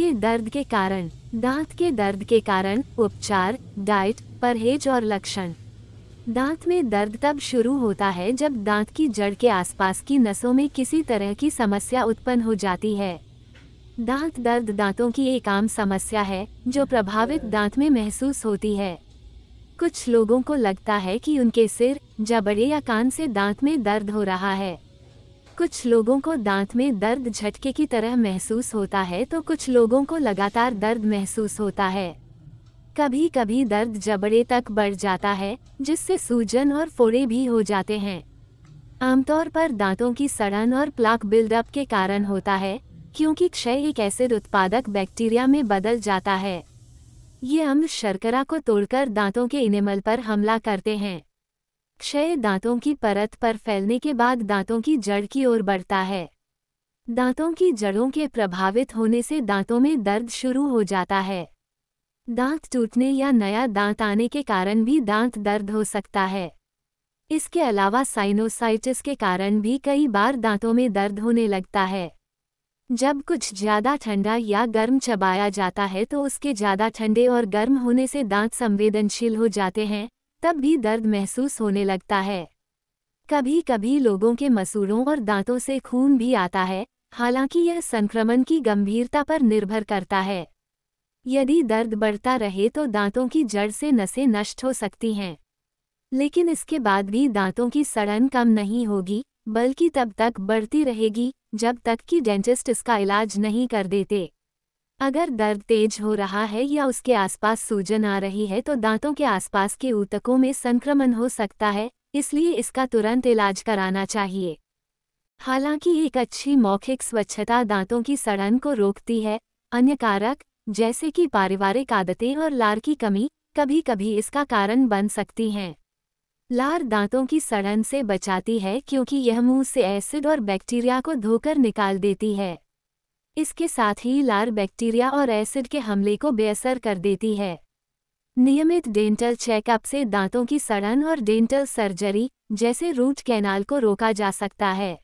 के दर्द के कारण। दांत के दर्द के कारण, उपचार, डाइट, परहेज और लक्षण। दांत में दर्द तब शुरू होता है जब दांत की जड़ के आसपास की नसों में किसी तरह की समस्या उत्पन्न हो जाती है। दांत दर्द दांतों की एक आम समस्या है जो प्रभावित दांत में महसूस होती है। कुछ लोगों को लगता है कि उनके सिर, जबड़े या कान से दांत में दर्द हो रहा है। कुछ लोगों को दांत में दर्द झटके की तरह महसूस होता है तो कुछ लोगों को लगातार दर्द महसूस होता है। कभी कभी दर्द जबड़े तक बढ़ जाता है जिससे सूजन और फोड़े भी हो जाते हैं। आमतौर पर दांतों की सड़न और प्लाक बिल्डअप के कारण होता है क्योंकि क्षय एक एसिड उत्पादक बैक्टीरिया में बदल जाता है। ये अम्ल शर्करा को तोड़कर दांतों के इनेमल पर हमला करते हैं। क्षय दांतों की परत पर फैलने के बाद दांतों की जड़ की ओर बढ़ता है। दांतों की जड़ों के प्रभावित होने से दांतों में दर्द शुरू हो जाता है। दांत टूटने या नया दांत आने के कारण भी दांत दर्द हो सकता है। इसके अलावा साइनोसाइटिस के कारण भी कई बार दांतों में दर्द होने लगता है। जब कुछ ज़्यादा ठंडा या गर्म चबाया जाता है तो उसके ज़्यादा ठंडे और गर्म होने से दांत संवेदनशील हो जाते हैं, तब भी दर्द महसूस होने लगता है। कभी कभी लोगों के मसूड़ों और दांतों से खून भी आता है, हालांकि यह संक्रमण की गंभीरता पर निर्भर करता है। यदि दर्द बढ़ता रहे तो दांतों की जड़ से नसें नष्ट हो सकती हैं, लेकिन इसके बाद भी दांतों की सड़न कम नहीं होगी, बल्कि तब तक बढ़ती रहेगी जब तक कि डेंटिस्ट इसका इलाज नहीं कर देते। अगर दर्द तेज हो रहा है या उसके आसपास सूजन आ रही है तो दांतों के आसपास के ऊतकों में संक्रमण हो सकता है, इसलिए इसका तुरंत इलाज कराना चाहिए। हालांकि एक अच्छी मौखिक स्वच्छता दांतों की सड़न को रोकती है, अन्य कारक जैसे कि पारिवारिक आदतें और लार की कमी कभी कभी इसका कारण बन सकती हैं। लार दांतों की सड़न से बचाती है क्योंकि यह मुंह से एसिड और बैक्टीरिया को धोकर निकाल देती है। इसके साथ ही लार बैक्टीरिया और एसिड के हमले को बेअसर कर देती है। नियमित डेंटल चेकअप से दांतों की सड़न और डेंटल सर्जरी जैसे रूट कैनाल को रोका जा सकता है।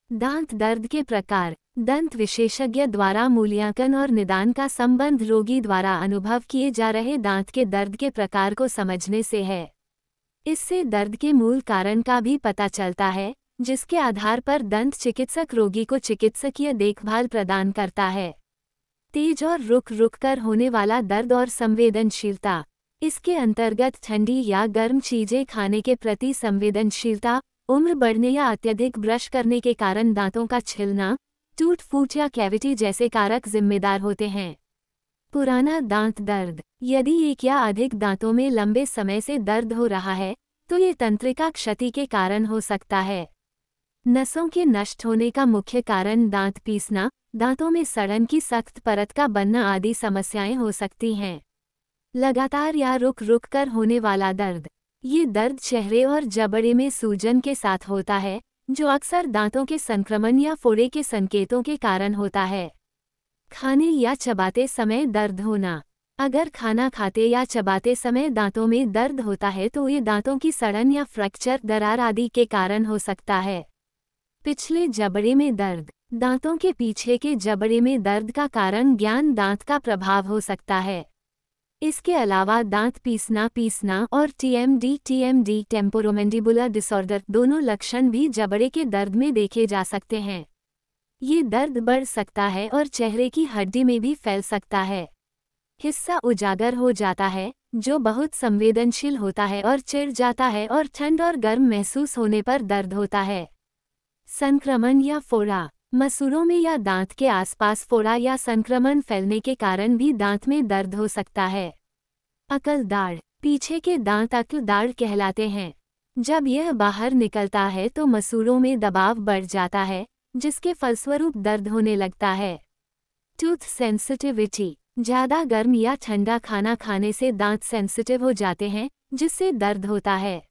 दांत दर्द के प्रकार। दंत विशेषज्ञ द्वारा मूल्यांकन और निदान का संबंध रोगी द्वारा अनुभव किए जा रहे दांत के दर्द के प्रकार को समझने से है। इससे दर्द के मूल कारण का भी पता चलता है, जिसके आधार पर दंत चिकित्सक रोगी को चिकित्सकीय देखभाल प्रदान करता है। तेज और रुक रुक कर होने वाला दर्द और संवेदनशीलता। इसके अंतर्गत ठंडी या गर्म चीजें खाने के प्रति संवेदनशीलता, उम्र बढ़ने या अत्यधिक ब्रश करने के कारण दांतों का छिलना, टूट फूट या कैविटी जैसे कारक जिम्मेदार होते हैं। पुराना दांत दर्द। यदि एक या अधिक दांतों में लंबे समय से दर्द हो रहा है तो ये तंत्रिका क्षति के कारण हो सकता है। नसों के नष्ट होने का मुख्य कारण दांत पीसना, दांतों में सड़न की सख्त परत का बनना आदि समस्याएं हो सकती हैं। लगातार या रुक रुक कर होने वाला दर्द। ये दर्द चेहरे और जबड़े में सूजन के साथ होता है, जो अक्सर दांतों के संक्रमण या फोड़े के संकेतों के कारण होता है। खाने या चबाते समय दर्द होना। अगर खाना खाते या चबाते समय दांतों में दर्द होता है तो ये दांतों की सड़न या फ्रैक्चर, दरार आदि के कारण हो सकता है। पिछले जबड़े में दर्द। दांतों के पीछे के जबड़े में दर्द का कारण ज्ञान दांत का प्रभाव हो सकता है। इसके अलावा दांत पीसना और टीएमडी टेम्पोरोमैंडिबुलर डिसऑर्डर दोनों लक्षण भी जबड़े के दर्द में देखे जा सकते हैं। ये दर्द बढ़ सकता है और चेहरे की हड्डी में भी फैल सकता है। हिस्सा उजागर हो जाता है, जो बहुत संवेदनशील होता है और चिढ़ जाता है और ठंड और गर्म महसूस होने पर दर्द होता है। संक्रमण या फोड़ा। मसूड़ों में या दांत के आसपास फोड़ा या संक्रमण फैलने के कारण भी दांत में दर्द हो सकता है। अकल दाढ़। पीछे के दांत अकल दाढ़ कहलाते हैं। जब यह बाहर निकलता है तो मसूड़ों में दबाव बढ़ जाता है, जिसके फलस्वरूप दर्द होने लगता है। Tooth sensitivity. ज़्यादा गर्म या ठंडा खाना खाने से दांत सेंसिटिव हो जाते हैं, जिससे दर्द होता है।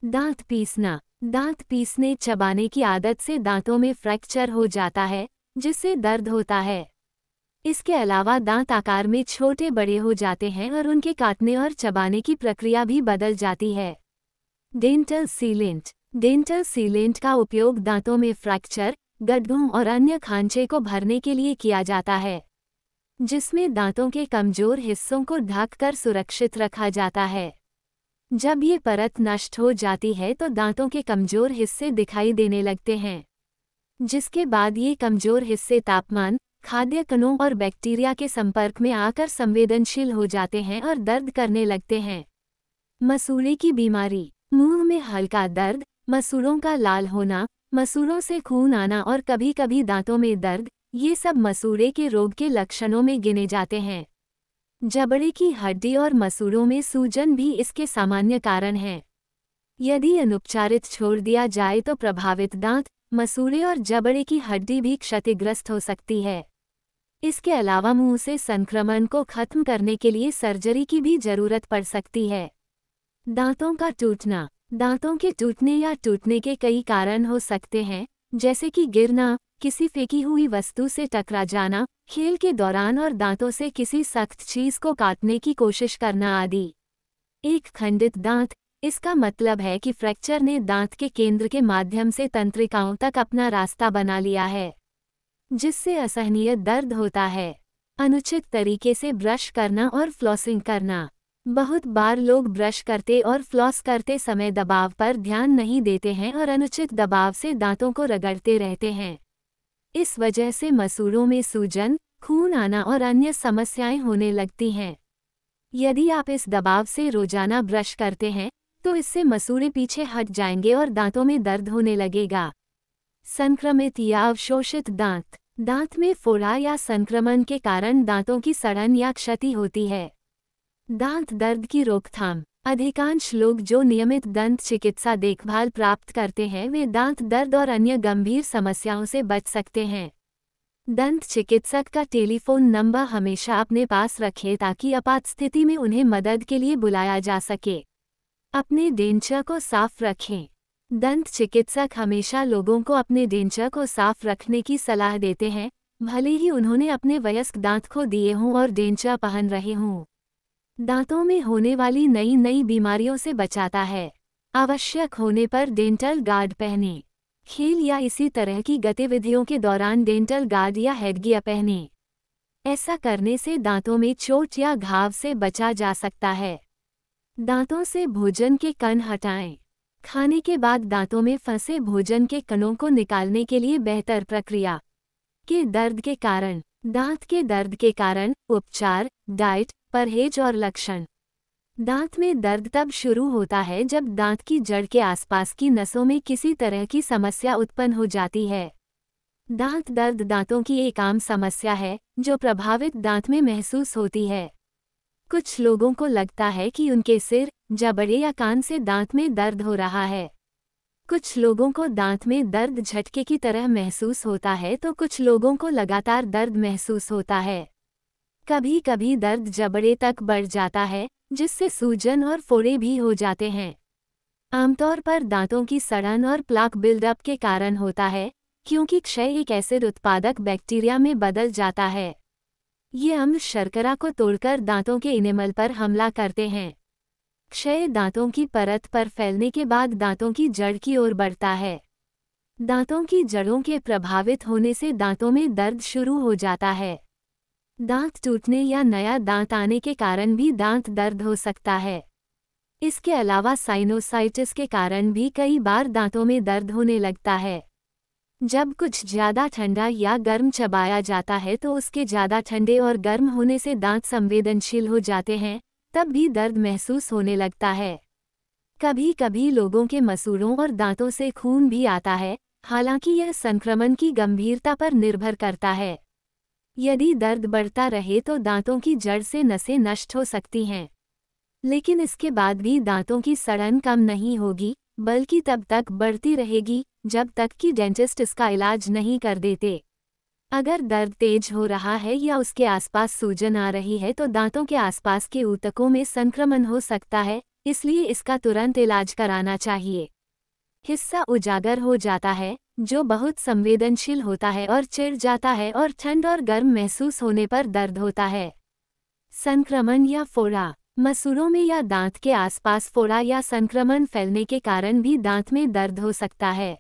दांत पीसना। दांत पीसने चबाने की आदत से दांतों में फ्रैक्चर हो जाता है, जिससे दर्द होता है। इसके अलावा दांत आकार में छोटे बड़े हो जाते हैं और उनके काटने और चबाने की प्रक्रिया भी बदल जाती है। Dental sealant. डेंटल सीलेंट का उपयोग दांतों में फ्रैक्चर, गड्ढों और अन्य खांचे को भरने के लिए किया जाता है। जिसमें दांतों के कमजोर हिस्सों को ढककर सुरक्षित रखा जाता है। जब ये परत नष्ट हो जाती है तो दांतों के कमजोर हिस्से दिखाई देने लगते हैं, जिसके बाद ये कमजोर हिस्से तापमान, खाद्य कणों और बैक्टीरिया के संपर्क में आकर संवेदनशील हो जाते हैं और दर्द करने लगते हैं। मसूड़े की बीमारी, मुंह में हल्का दर्द, मसूड़ों का लाल होना, मसूड़ों से खून आना और कभी-कभी दांतों में दर्द, ये सब मसूड़े के रोग के लक्षणों में गिने जाते हैं। जबड़े की हड्डी और मसूड़ों में सूजन भी इसके सामान्य कारण हैं। यदि अनुपचारित छोड़ दिया जाए तो प्रभावित दांत, मसूड़े और जबड़े की हड्डी भी क्षतिग्रस्त हो सकती है। इसके अलावा मुंह से संक्रमण को खत्म करने के लिए सर्जरी की भी जरूरत पड़ सकती है। दांतों का टूटना, दांतों के टूटने या टूटने के कई कारण हो सकते हैं, जैसे कि गिरना, किसी फेंकी हुई वस्तु से टकरा जाना, खेल के दौरान और दांतों से किसी सख्त चीज को काटने की कोशिश करना आदि। एक खंडित दांत, इसका मतलब है कि फ्रैक्चर ने दांत के केंद्र के माध्यम से तंत्रिकाओं तक अपना रास्ता बना लिया है, जिससे असहनीय दर्द होता है। अनुचित तरीके से ब्रश करना और फ्लॉसिंग करना, बहुत बार लोग ब्रश करते और फ्लॉस करते समय दबाव पर ध्यान नहीं देते हैं और अनुचित दबाव से दांतों को रगड़ते रहते हैं। इस वजह से मसूड़ों में सूजन, खून आना और अन्य समस्याएं होने लगती हैं। यदि आप इस दबाव से रोजाना ब्रश करते हैं तो इससे मसूड़े पीछे हट जाएंगे और दांतों में दर्द होने लगेगा। संक्रमित या अवशोषित दांत, दांत में फोड़ा या संक्रमण के कारण दांतों की सड़न या क्षति होती है। दांत दर्द की रोकथाम, अधिकांश लोग जो नियमित दंत चिकित्सा देखभाल प्राप्त करते हैं वे दांत दर्द और अन्य गंभीर समस्याओं से बच सकते हैं। दंत चिकित्सक का टेलीफोन नंबर हमेशा अपने पास रखें ताकि आपात स्थिति में उन्हें मदद के लिए बुलाया जा सके। अपने डेंचर को साफ रखें। दंत चिकित्सक हमेशा लोगों को अपने डेंचर को साफ रखने की सलाह देते हैं, भले ही उन्होंने अपने वयस्क दांत खो दिए हों और डेंचर पहन रहे हों। दांतों में होने वाली नई नई बीमारियों से बचाता है। आवश्यक होने पर डेंटल गार्ड पहनें। खेल या इसी तरह की गतिविधियों के दौरान डेंटल गार्ड या हेडगियर पहनें। ऐसा करने से दांतों में चोट या घाव से बचा जा सकता है। दांतों से भोजन के कण हटाएं। खाने के बाद दांतों में फंसे भोजन के कणों को निकालने के लिए बेहतर प्रक्रिया। के दर्द के कारण, दांत के दर्द के कारण उपचार, डाइट, परहेज और लक्षण। दांत में दर्द तब शुरू होता है जब दांत की जड़ के आसपास की नसों में किसी तरह की समस्या उत्पन्न हो जाती है। दांत दर्द दांतों की एक आम समस्या है जो प्रभावित दांत में महसूस होती है। कुछ लोगों को लगता है कि उनके सिर, जबड़े या कान से दांत में दर्द हो रहा है। कुछ लोगों को दांत में दर्द झटके की तरह महसूस होता है तो कुछ लोगों को लगातार दर्द महसूस होता है। कभी कभी दर्द जबड़े तक बढ़ जाता है, जिससे सूजन और फोड़े भी हो जाते हैं। आमतौर पर दांतों की सड़न और प्लाक बिल्डअप के कारण होता है, क्योंकि क्षय एक एसिड उत्पादक बैक्टीरिया में बदल जाता है। ये अम्ल शर्करा को तोड़कर दांतों के इनेमल पर हमला करते हैं। क्षय दांतों की परत पर फैलने के बाद दांतों की जड़ की ओर बढ़ता है। दांतों की जड़ों के प्रभावित होने से दांतों में दर्द शुरू हो जाता है। दांत टूटने या नया दांत आने के कारण भी दांत दर्द हो सकता है। इसके अलावा साइनोसाइटिस के कारण भी कई बार दांतों में दर्द होने लगता है। जब कुछ ज़्यादा ठंडा या गर्म चबाया जाता है तो उसके ज़्यादा ठंडे और गर्म होने से दांत संवेदनशील हो जाते हैं, तब भी दर्द महसूस होने लगता है। कभी कभी लोगों के मसूड़ों और दांतों से खून भी आता है, हालांकि यह संक्रमण की गंभीरता पर निर्भर करता है। यदि दर्द बढ़ता रहे तो दांतों की जड़ से नसें नष्ट हो सकती हैं, लेकिन इसके बाद भी दांतों की सड़न कम नहीं होगी, बल्कि तब तक बढ़ती रहेगी जब तक कि डेंटिस्ट इसका इलाज नहीं कर देते। अगर दर्द तेज हो रहा है या उसके आसपास सूजन आ रही है तो दांतों के आसपास के ऊतकों में संक्रमण हो सकता है, इसलिए इसका तुरंत इलाज कराना चाहिए। हिस्सा उजागर हो जाता है, जो बहुत संवेदनशील होता है और चिढ़ जाता है और ठंड और गर्म महसूस होने पर दर्द होता है। संक्रमण या फोड़ा, मसूड़ों में या दांत के आसपास फोड़ा या संक्रमण फैलने के कारण भी दांत में दर्द हो सकता है।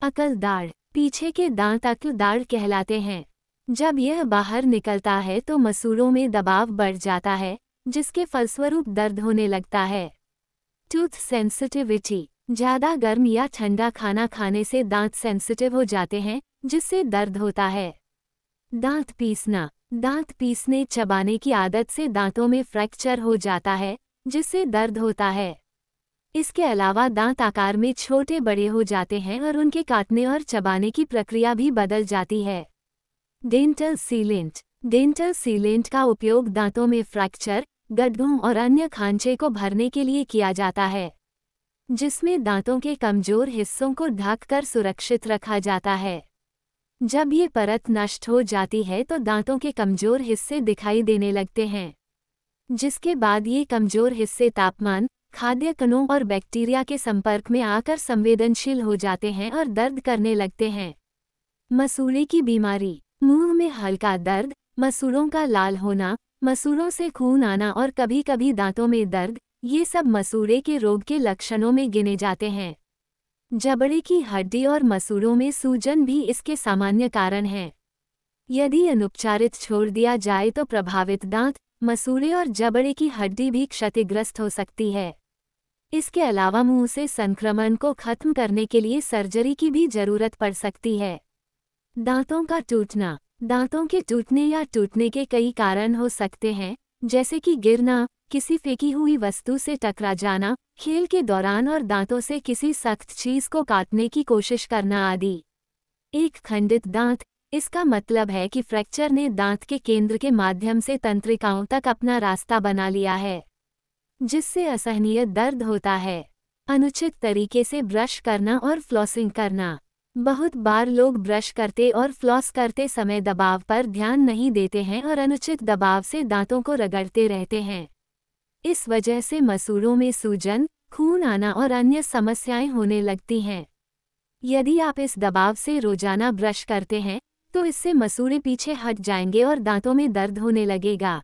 अकल दाढ़, पीछे के दांत अकल दाढ़ कहलाते हैं। जब यह बाहर निकलता है तो मसूड़ों में दबाव बढ़ जाता है, जिसके फलस्वरूप दर्द होने लगता है। Tooth sensitivity. ज़्यादा गर्म या ठंडा खाना खाने से दांत सेंसिटिव हो जाते हैं, जिससे दर्द होता है। दांत पीसना। दांत पीसने चबाने की आदत से दांतों में फ्रैक्चर हो जाता है, जिससे दर्द होता है। इसके अलावा दांत आकार में छोटे बड़े हो जाते हैं और उनके काटने और चबाने की प्रक्रिया भी बदल जाती है। Dental sealant. डेंटल सीलेंट का उपयोग दांतों में फ्रैक्चर, गड्ढों और अन्य खांचे को भरने के लिए किया जाता है, जिसमें दांतों के कमजोर हिस्सों को ढककर सुरक्षित रखा जाता है। जब ये परत नष्ट हो जाती है तो दांतों के कमजोर हिस्से दिखाई देने लगते हैं, जिसके बाद ये कमजोर हिस्से तापमान, खाद्य कणों और बैक्टीरिया के संपर्क में आकर संवेदनशील हो जाते हैं और दर्द करने लगते हैं। मसूड़े की बीमारी। मुंह में हल्का दर्द, मसूड़ों का लाल होना, मसूड़ों से खून आना और कभी-कभी दांतों में दर्द, ये सब मसूड़े के रोग के लक्षणों में गिने जाते हैं। जबड़े की हड्डी और मसूड़ों में सूजन भी इसके सामान्य कारण हैं। यदि अनुपचारित छोड़ दिया जाए तो प्रभावित दांत, मसूड़े और जबड़े की हड्डी भी क्षतिग्रस्त हो सकती है। इसके अलावा मुंह से संक्रमण को खत्म करने के लिए सर्जरी की भी जरूरत पड़ सकती है। दांतों का टूटना। दांतों के टूटने या टूटने के कई कारण हो सकते हैं, जैसे कि गिरना, किसी फेंकी हुई वस्तु से टकरा जाना, खेल के दौरान और दांतों से किसी सख्त चीज को काटने की कोशिश करना आदि। एक खंडित दांत। इसका मतलब है कि फ्रैक्चर ने दांत के केंद्र के माध्यम से तंत्रिकाओं तक अपना रास्ता बना लिया है, जिससे असहनीय दर्द होता है। अनुचित तरीके से ब्रश करना और फ्लॉसिंग करना। बहुत बार लोग ब्रश करते और फ्लॉस करते समय दबाव पर ध्यान नहीं देते हैं और अनुचित दबाव से दांतों को रगड़ते रहते हैं। इस वजह से मसूड़ों में सूजन, खून आना और अन्य समस्याएं होने लगती हैं। यदि आप इस दबाव से रोजाना ब्रश करते हैं, तो इससे मसूड़े पीछे हट जाएंगे और दांतों में दर्द होने लगेगा।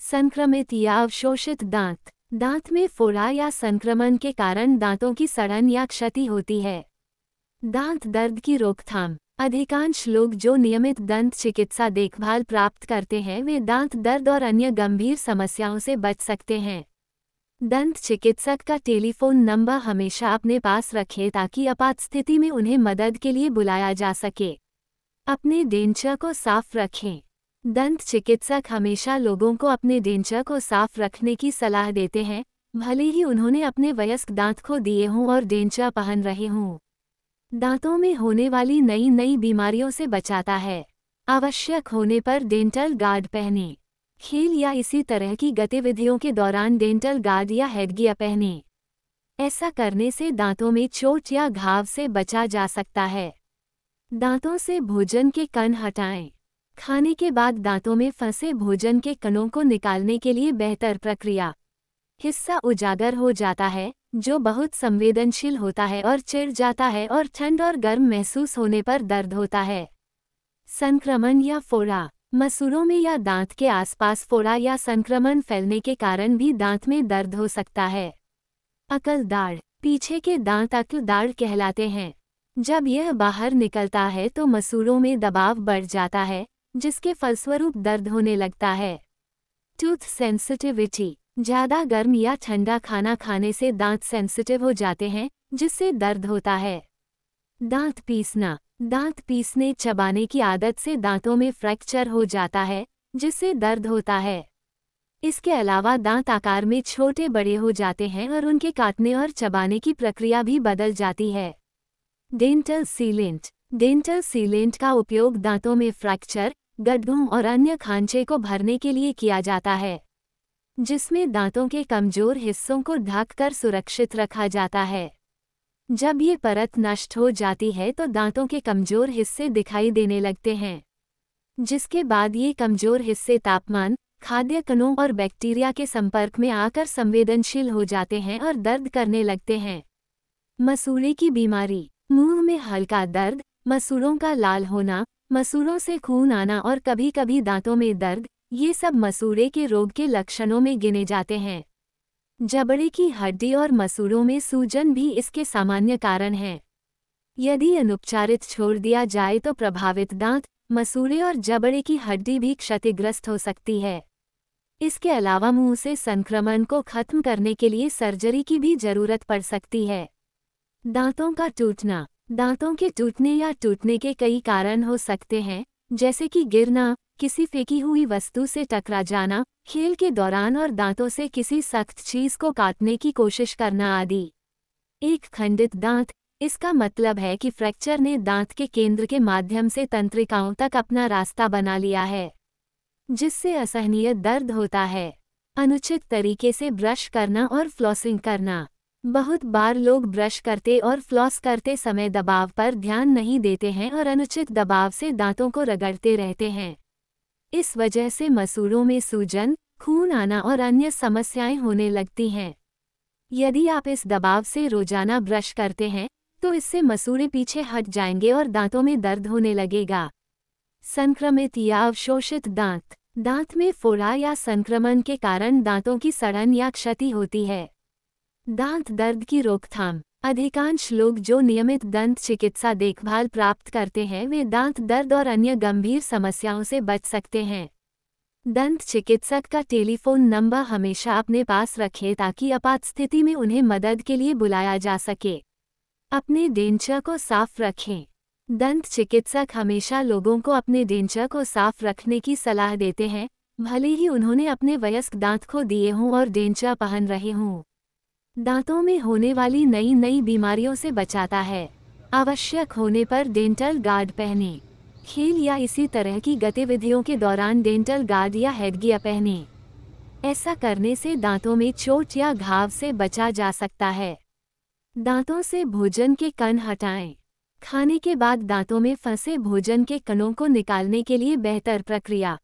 संक्रमित या अवशोषित दांत। दांत में फोड़ा या संक्रमण के कारण दांतों की सड़न या क्षति होती है। दांत दर्द की रोकथाम। अधिकांश लोग जो नियमित दंत चिकित्सा देखभाल प्राप्त करते हैं वे दांत दर्द और अन्य गंभीर समस्याओं से बच सकते हैं। दंत चिकित्सक का टेलीफोन नंबर हमेशा अपने पास रखें ताकि आपात स्थिति में उन्हें मदद के लिए बुलाया जा सके। अपने डेंचर को साफ रखें। दंत चिकित्सक हमेशा लोगों को अपने डेंचर को साफ रखने की सलाह देते हैं, भले ही उन्होंने अपने वयस्क दांत खो दिए हों और डेंचर पहन रहे हों। दांतों में होने वाली नई नई बीमारियों से बचाता है। आवश्यक होने पर डेंटल गार्ड पहनें। खेल या इसी तरह की गतिविधियों के दौरान डेंटल गार्ड या हेडगियर पहनें। ऐसा करने से दांतों में चोट या घाव से बचा जा सकता है। दांतों से भोजन के कण हटाएं। खाने के बाद दांतों में फंसे भोजन के कणों को निकालने के लिए बेहतर प्रक्रिया। हिस्सा उजागर हो जाता है, जो बहुत संवेदनशील होता है और चिढ़ जाता है और ठंड और गर्म महसूस होने पर दर्द होता है। संक्रमण या फोड़ा। मसूड़ों में या दांत के आसपास फोड़ा या संक्रमण फैलने के कारण भी दांत में दर्द हो सकता है। अकल दाढ़। पीछे के दांत अकल दाढ़ कहलाते हैं। जब यह बाहर निकलता है तो मसूड़ों में दबाव बढ़ जाता है, जिसके फलस्वरूप दर्द होने लगता है। Tooth sensitivity. ज़्यादा गर्म या ठंडा खाना खाने से दांत सेंसिटिव हो जाते हैं, जिससे दर्द होता है। दांत पीसना। दांत पीसने चबाने की आदत से दांतों में फ्रैक्चर हो जाता है, जिससे दर्द होता है। इसके अलावा दांत आकार में छोटे बड़े हो जाते हैं और उनके काटने और चबाने की प्रक्रिया भी बदल जाती है। Dental sealant. डेंटल सीलेंट का उपयोग दांतों में फ्रैक्चर, गड्ढों और अन्य खांचे को भरने के लिए किया जाता है, जिसमें दांतों के कमजोर हिस्सों को ढककर सुरक्षित रखा जाता है। जब ये परत नष्ट हो जाती है तो दांतों के कमजोर हिस्से दिखाई देने लगते हैं, जिसके बाद ये कमजोर हिस्से तापमान, खाद्य कणों और बैक्टीरिया के संपर्क में आकर संवेदनशील हो जाते हैं और दर्द करने लगते हैं। मसूड़े की बीमारी। मुंह में हल्का दर्द, मसूड़ों का लाल होना, मसूड़ों से खून आना और कभी-कभी दांतों में दर्द, ये सब मसूड़े के रोग के लक्षणों में गिने जाते हैं। जबड़े की हड्डी और मसूड़ों में सूजन भी इसके सामान्य कारण हैं। यदि अनुपचारित छोड़ दिया जाए तो प्रभावित दांत, मसूड़े और जबड़े की हड्डी भी क्षतिग्रस्त हो सकती है। इसके अलावा मुंह से संक्रमण को खत्म करने के लिए सर्जरी की भी जरूरत पड़ सकती है। दांतों का टूटना। दांतों के टूटने या टूटने के कई कारण हो सकते हैं, जैसे कि गिरना, किसी फेंकी हुई वस्तु से टकरा जाना, खेल के दौरान और दांतों से किसी सख्त चीज को काटने की कोशिश करना आदि। एक खंडित दांत, इसका मतलब है कि फ्रैक्चर ने दांत के केंद्र के माध्यम से तंत्रिकाओं तक अपना रास्ता बना लिया है, जिससे असहनीय दर्द होता है। अनुचित तरीके से ब्रश करना और फ्लॉसिंग करना। बहुत बार लोग ब्रश करते और फ्लॉस करते समय दबाव पर ध्यान नहीं देते हैं और अनुचित दबाव से दांतों को रगड़ते रहते हैं। इस वजह से मसूड़ों में सूजन, खून आना और अन्य समस्याएं होने लगती हैं। यदि आप इस दबाव से रोजाना ब्रश करते हैं, तो इससे मसूड़े पीछे हट जाएंगे और दांतों में दर्द होने लगेगा। संक्रमित या अवशोषित दांत। दांत में फोड़ा या संक्रमण के कारण दांतों की सड़न या क्षति होती है। दांत दर्द की रोकथाम। अधिकांश लोग जो नियमित दंत चिकित्सा देखभाल प्राप्त करते हैं वे दांत दर्द और अन्य गंभीर समस्याओं से बच सकते हैं। दंत चिकित्सक का टेलीफोन नंबर हमेशा अपने पास रखें ताकि आपात स्थिति में उन्हें मदद के लिए बुलाया जा सके। अपने डेंचर को साफ रखें। दंत चिकित्सक हमेशा लोगों को अपने डेंचर को साफ रखने की सलाह देते हैं, भले ही उन्होंने अपने वयस्क दांत खो दिए हों और डेंचर पहन रहे हों। दांतों में होने वाली नई बीमारियों से बचाता है। आवश्यक होने पर डेंटल गार्ड पहनें। खेल या इसी तरह की गतिविधियों के दौरान डेंटल गार्ड या हेडगियर पहनें। ऐसा करने से दांतों में चोट या घाव से बचा जा सकता है। दांतों से भोजन के कण हटाएं। खाने के बाद दांतों में फंसे भोजन के कणों को निकालने के लिए बेहतर प्रक्रिया